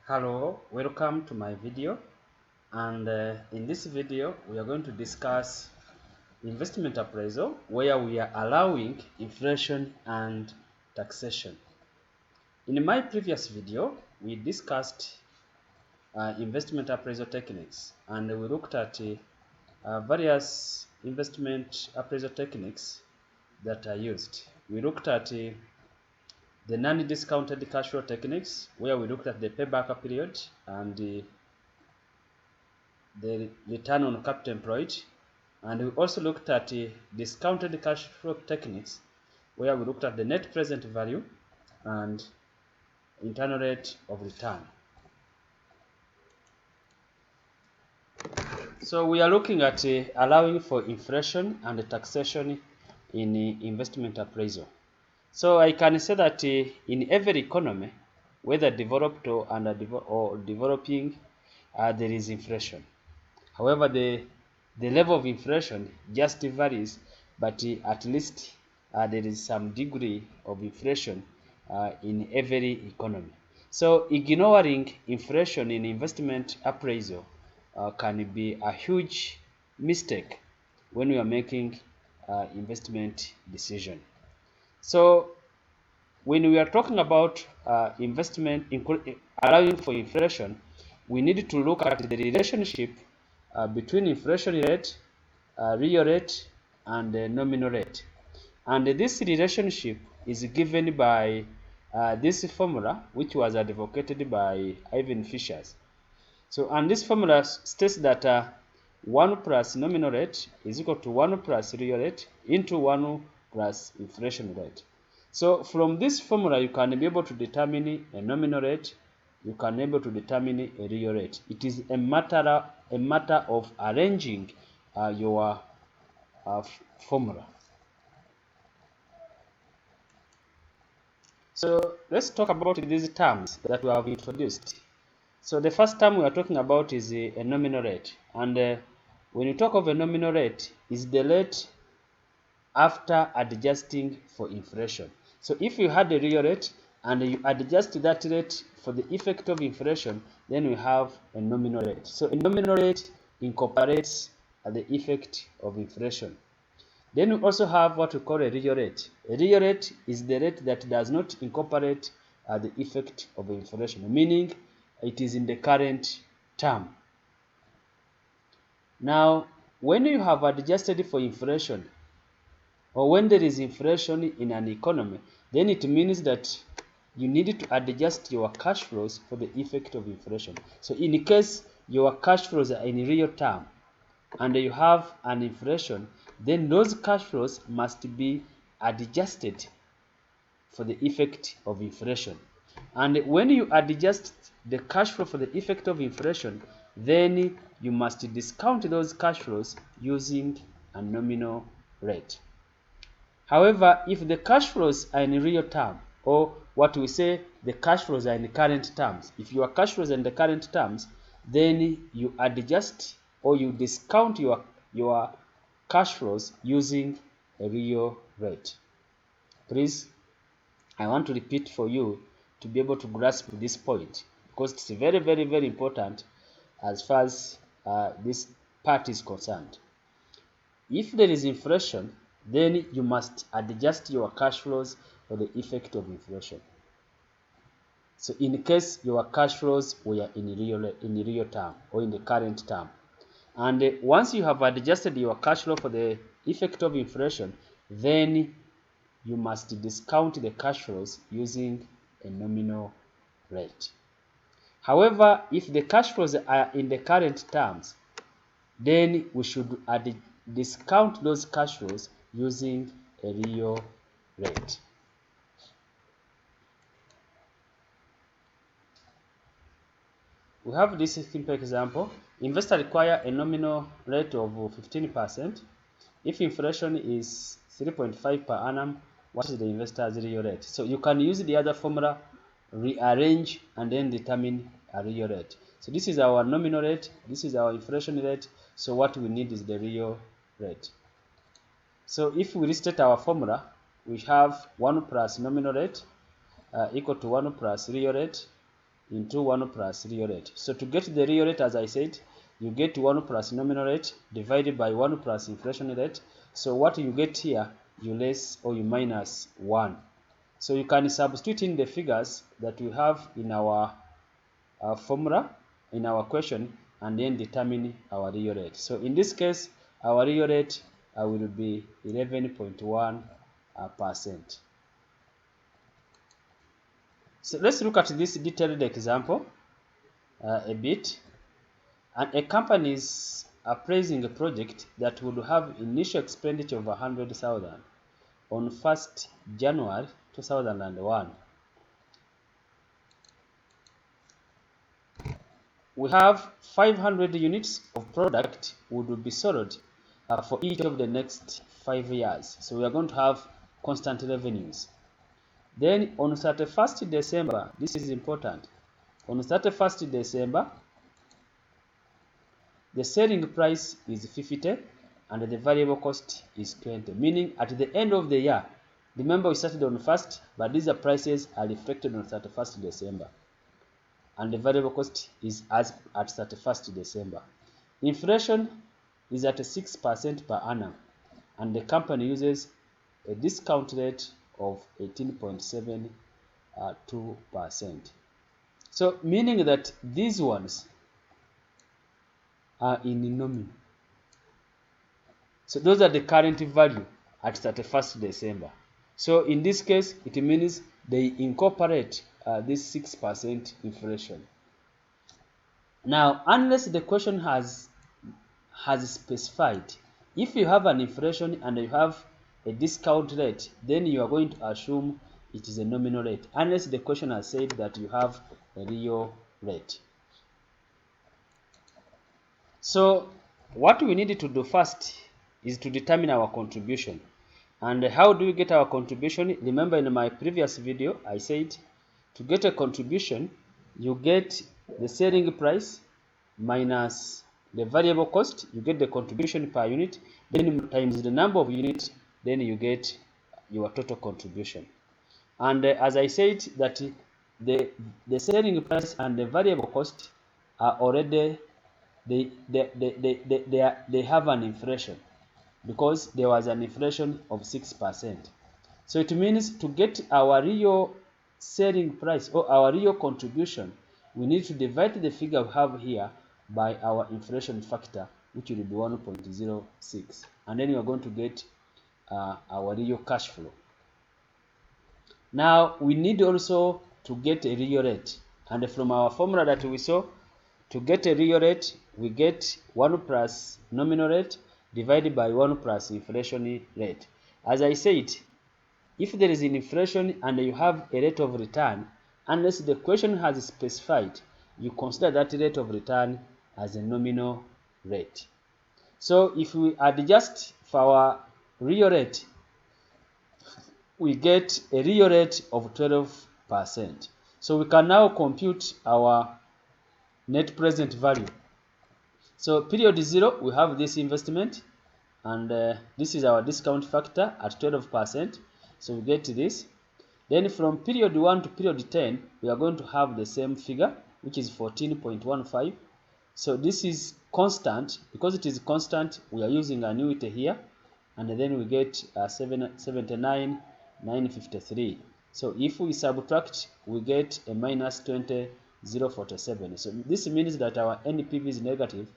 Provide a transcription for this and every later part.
Hello, welcome to my video, and in this video we are going to discuss investment appraisal, where we are allowing inflation and taxation. In my previous video we discussed investment appraisal techniques, and we looked at various investment appraisal techniques that are used. We looked at the non-discounted cash flow techniques, where we looked at the payback period and the return on capital employed, and we also looked at discounted cash flow techniques, where we looked at the net present value and internal rate of return. So we are looking at allowing for inflation and taxation in investment appraisal. So I can say that in every economy, whether developed or developing, there is inflation. However, the level of inflation just varies, but at least there is some degree of inflation in every economy. So ignoring inflation in investment appraisal can be a huge mistake when we are making investment decision. So when we are talking about investment allowing for inflation, we need to look at the relationship between inflation rate, real rate, and nominal rate. And this relationship is given by this formula, which was advocated by Ivan Fishers. So, and this formula states that 1 plus nominal rate is equal to 1 plus real rate into 1 plus inflation rate. So from this formula, you can be able to determine a nominal rate, you can be able to determine a real rate. It is a matter of arranging your formula. So let's talk about these terms that we have introduced. So the first term we are talking about is a nominal rate, and when you talk of a nominal rate, is the rate after adjusting for inflation. So if you had a real rate and you adjust that rate for the effect of inflation, then we have a nominal rate. So a nominal rate incorporates the effect of inflation. Then we also have what we call a real rate. A real rate is the rate that does not incorporate the effect of inflation, meaning it is in the current term. Now, when you have adjusted for inflation, or when there is inflation in an economy, then it means that you need to adjust your cash flows for the effect of inflation. So in case your cash flows are in real term and you have an inflation, then those cash flows must be adjusted for the effect of inflation. And when you adjust the cash flow for the effect of inflation, then you must discount those cash flows using a nominal rate. However, if the cash flows are in real term, or what we say the cash flows are in current terms, if your cash flows are in the current terms, then you adjust or you discount your cash flows using a real rate. Please, I want to repeat for you to be able to grasp this point, because it's very, very, very important as far as this part is concerned. If there is inflation, then you must adjust your cash flows for the effect of inflation. So in case your cash flows were in real term or in the current term, and once you have adjusted your cash flow for the effect of inflation, then you must discount the cash flows using a nominal rate. However, if the cash flows are in the current terms, then we should discount those cash flows using a real rate. We have this simple example. Investor require a nominal rate of 15%. If inflation is 3.5 per annum, what is the investor's real rate? So you can use the other formula, rearrange, and then determine a real rate. So this is our nominal rate, this is our inflation rate, so what we need is the real rate. So if we restate our formula, we have 1 plus nominal rate equal to 1 plus real rate, into 1 plus real rate. So to get the real rate, as I said, you get 1 plus nominal rate divided by 1 plus inflation rate. So what you get here, you less or you minus 1. So you can substitute in the figures that we have in our formula, in our question, and then determine our real rate. So in this case, our real rate will be 11.1%. So let's look at this detailed example a bit. And a company is appraising a project that would have initial expenditure of 100,000 on 1st January 2001. We have 500 units of product would be sold for each of the next 5 years. So we are going to have constant revenues. Then on 31st December, this is important. On 31st December, the selling price is 50 and the variable cost is 20. Meaning at the end of the year, remember we started on 1st, but these prices are reflected on 31st December. And the variable cost is as at 31st December. Inflation is at 6% per annum, and the company uses a discount rate of 18.72%. So meaning that these ones are in nominal. So those are the current value at 31st December. So in this case, it means they incorporate this 6% inflation. Now, unless the question has specified, if you have an inflation and you have a discount rate, then you are going to assume it is a nominal rate, unless the question has said that you have a real rate. So what we need to do first is to determine our contribution. And how do we get our contribution? Remember in my previous video, I said to get a contribution, you get the selling price minus the variable cost, you get the contribution per unit, then times the number of units, then you get your total contribution. And as I said that the selling price and the variable cost are already, they have an inflation because there was an inflation of 6%. So it means to get our real selling price or our real contribution, we need to divide the figure we have here by our inflation factor, which will be 1.06. And then you are going to get our real cash flow. Now, we need also to get a real rate. And from our formula that we saw, to get a real rate, we get 1 plus nominal rate divided by 1 plus inflation rate. As I said, if there is an inflation and you have a rate of return, unless the question has specified, you consider that rate of return as a nominal rate. So if we adjust for our real rate, we get a real rate of 12%. So we can now compute our net present value. So period 0, we have this investment, and this is our discount factor at 12%. So we get this. Then from period 1 to period 10, we are going to have the same figure, which is 14.15. So this is constant. Because it is constant, we are using annuity here, and then we get 79,953. So if we subtract, we get a minus 20,047. So this means that our NPV is negative.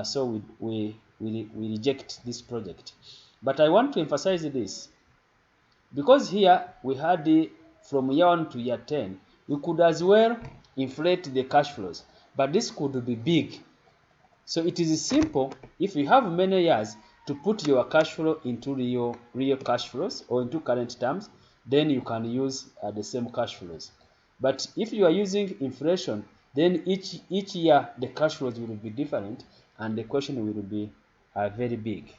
So we reject this project. But I want to emphasize this. Because here we had from year 1 to year 10, we could as well inflate the cash flows, but this could be big. So it is simple, if you have many years, to put your cash flow into real cash flows or into current terms, then you can use the same cash flows. But if you are using inflation, then each year the cash flows will be different and the question will be very big.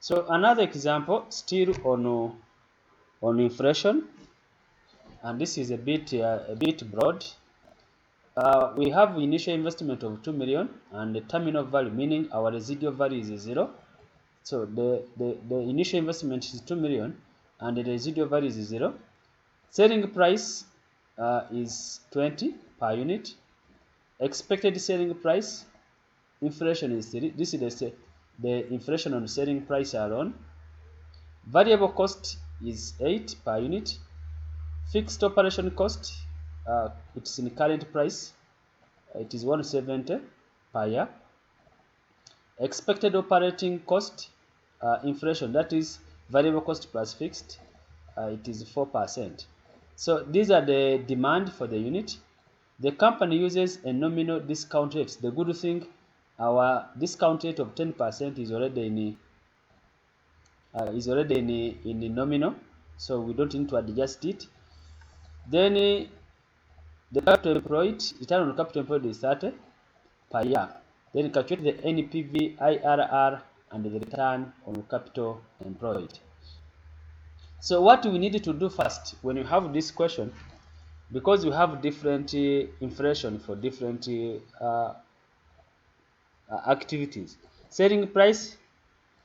So another example, still on inflation, and this is a bit broad. We have initial investment of 2 million and the terminal value, meaning our residual value is 0. So the initial investment is 2 million and the residual value is 0. Selling price is 20 per unit. Expected selling price, inflation is 3. This is the inflation on selling price alone. Variable cost is 8 per unit. Fixed operation cost, it's in current price, it is 170 per year. Expected operating cost, inflation, that is variable cost plus fixed, it is 4%. So these are the demand for the unit. The company uses a nominal discount rate. The good thing, our discount rate of 10% is already in the nominal, so we don't need to adjust it. Then the capital employed, return on capital employed is 30 per year. Then calculate the NPV, IRR, and the return on capital employed. So what we need to do first when you have this question, because you have different inflation for different activities. Selling price,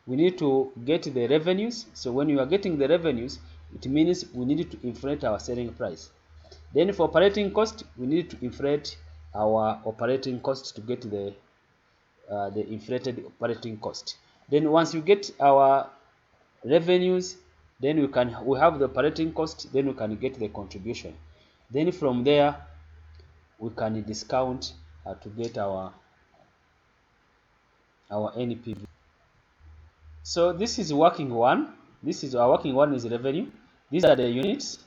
we need to get the revenues. So when you are getting the revenues, it means we need to inflate our selling price. Then for operating cost, we need to inflate our operating cost to get the inflated operating cost. Then once you get our revenues, then we have the operating cost, then we can get the contribution. Then from there we can discount to get our NPV. So this is working one. This is our working one is revenue. These are the units,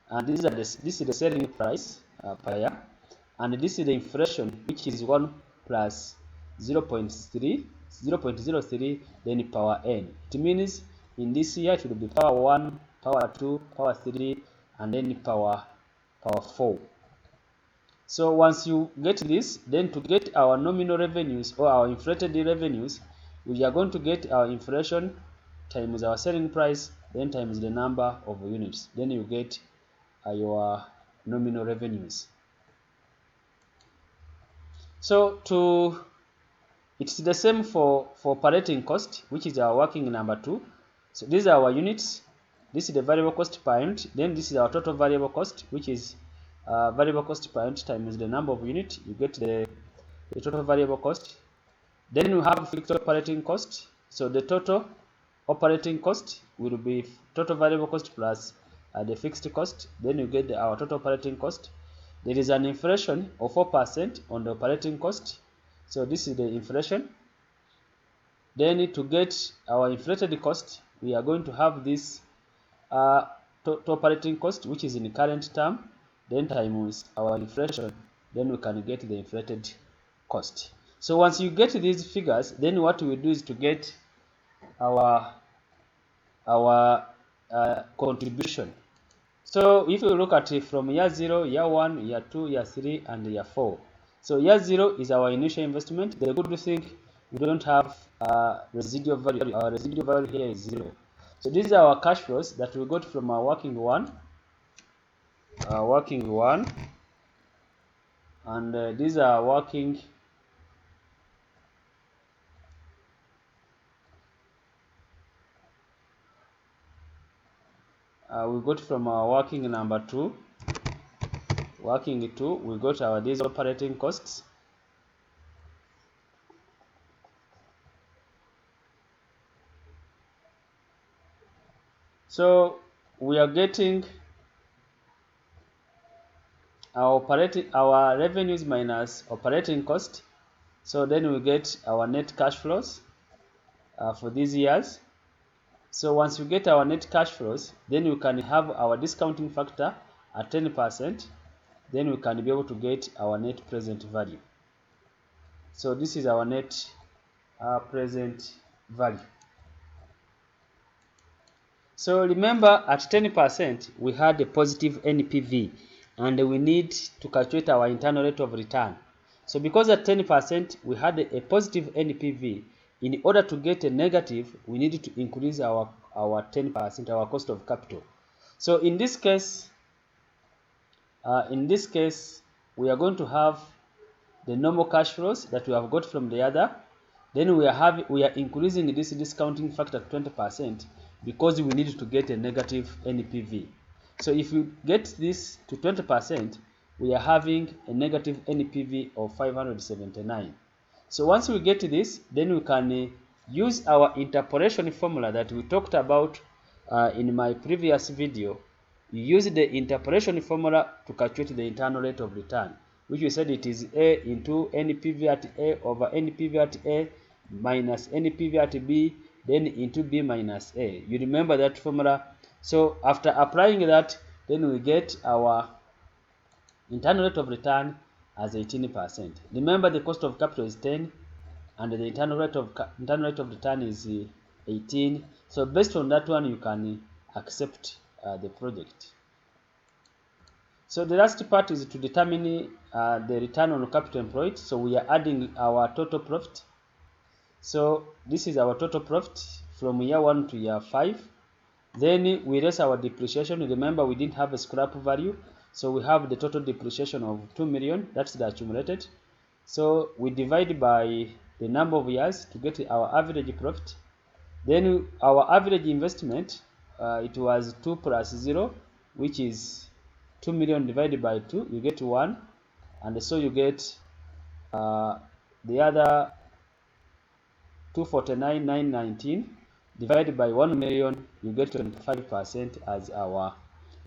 and this is the selling price per year, and this is the inflation, which is 1 plus 0.03, then power n. It means in this year it will be power 1, power 2, power 3, and then power 4. So once you get this, then to get our nominal revenues or our inflated revenues, we are going to get our inflation times our selling price, then times the number of units. Then you get your nominal revenues. So it's the same for operating cost, which is our working number 2. So these are our units. This is the variable cost per unit. Then this is our total variable cost, which is variable cost per unit times the number of unit. You get the total variable cost. Then you have fixed operating cost. So the total operating cost will be total variable cost plus the fixed cost. Then you get our total operating cost. There is an inflation of 4% on the operating cost. So this is the inflation. Then to get our inflated cost, we are going to have this total operating cost, which is in current term, then times our inflation. Then we can get the inflated cost. So once you get these figures, then what we do is to get our contribution. So if you look at it from year 0, year 1, year 2, year 3, and year 4. So year 0 is our initial investment. The good thing, we don't have residual value. Our residual value here is 0. So these are our cash flows that we got from our working one. And these are working. We got from our working number 2. Working 2, we got our these operating costs. So we are getting our revenues minus operating cost. So then we get our net cash flows for these years. So once we get our net cash flows, then we can have our discounting factor at 10%. Then we can be able to get our net present value. So this is our net present value. So remember, at 10% we had a positive NPV, and we need to calculate our internal rate of return. So because at 10% we had a positive NPV, in order to get a negative, we need to increase our 10%, our cost of capital. So in this case, we are going to have the normal cash flows that we have got from the other. Then we are increasing this discounting factor to 20% because we need to get a negative NPV. So if you get this to 20%, we are having a negative NPV of 579. So once we get this, then we can use our interpolation formula that we talked about in my previous video. We use the interpolation formula to calculate the internal rate of return, which we said it is A into NPV at A over NPV at A minus NPV at B, then into B minus A. You remember that formula? So after applying that, then we get our internal rate of return as 18%. Remember the cost of capital is 10 and the internal rate of return is 18. So based on that one, you can accept the project. So the last part is to determine the return on capital employed. So we are adding our total profit. So this is our total profit from year 1 to year 5. Then we raise our depreciation. Remember, we didn't have a scrap value, so we have the total depreciation of 2 million. That's the accumulated. So we divide by the number of years to get our average profit. Then our average investment, it was 2 plus 0, which is 2 million divided by 2, you get 1. And so you get the other 249,919 divided by 1 million, you get 25% as our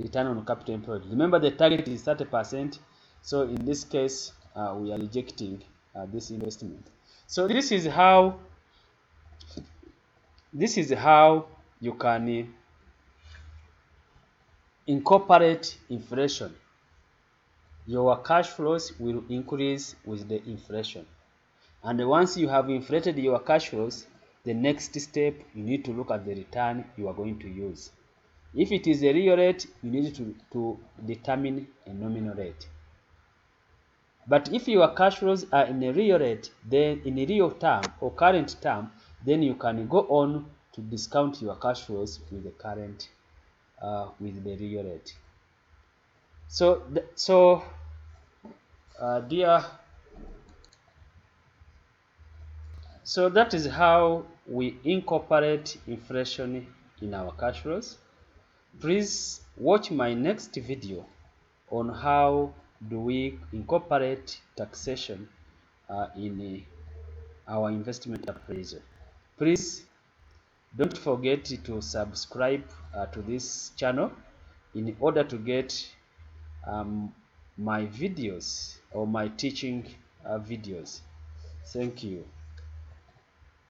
return on capital employed. Remember, the target is 30%. So in this case, we are rejecting this investment. So this is how you can incorporate inflation. Your cash flows will increase with the inflation. And once you have inflated your cash flows, the next step, you need to look at the return you are going to use. If it is a real rate, you need to determine a nominal rate. But if your cash flows are in a real rate, then in a real term or current term, then you can go on to discount your cash flows with the current, with the real rate. So, so that is how we incorporate inflation in our cash flows. Please watch my next video on how do we incorporate taxation in our investment appraisal. Please don't forget to subscribe to this channel in order to get my videos or my teaching videos. Thank you.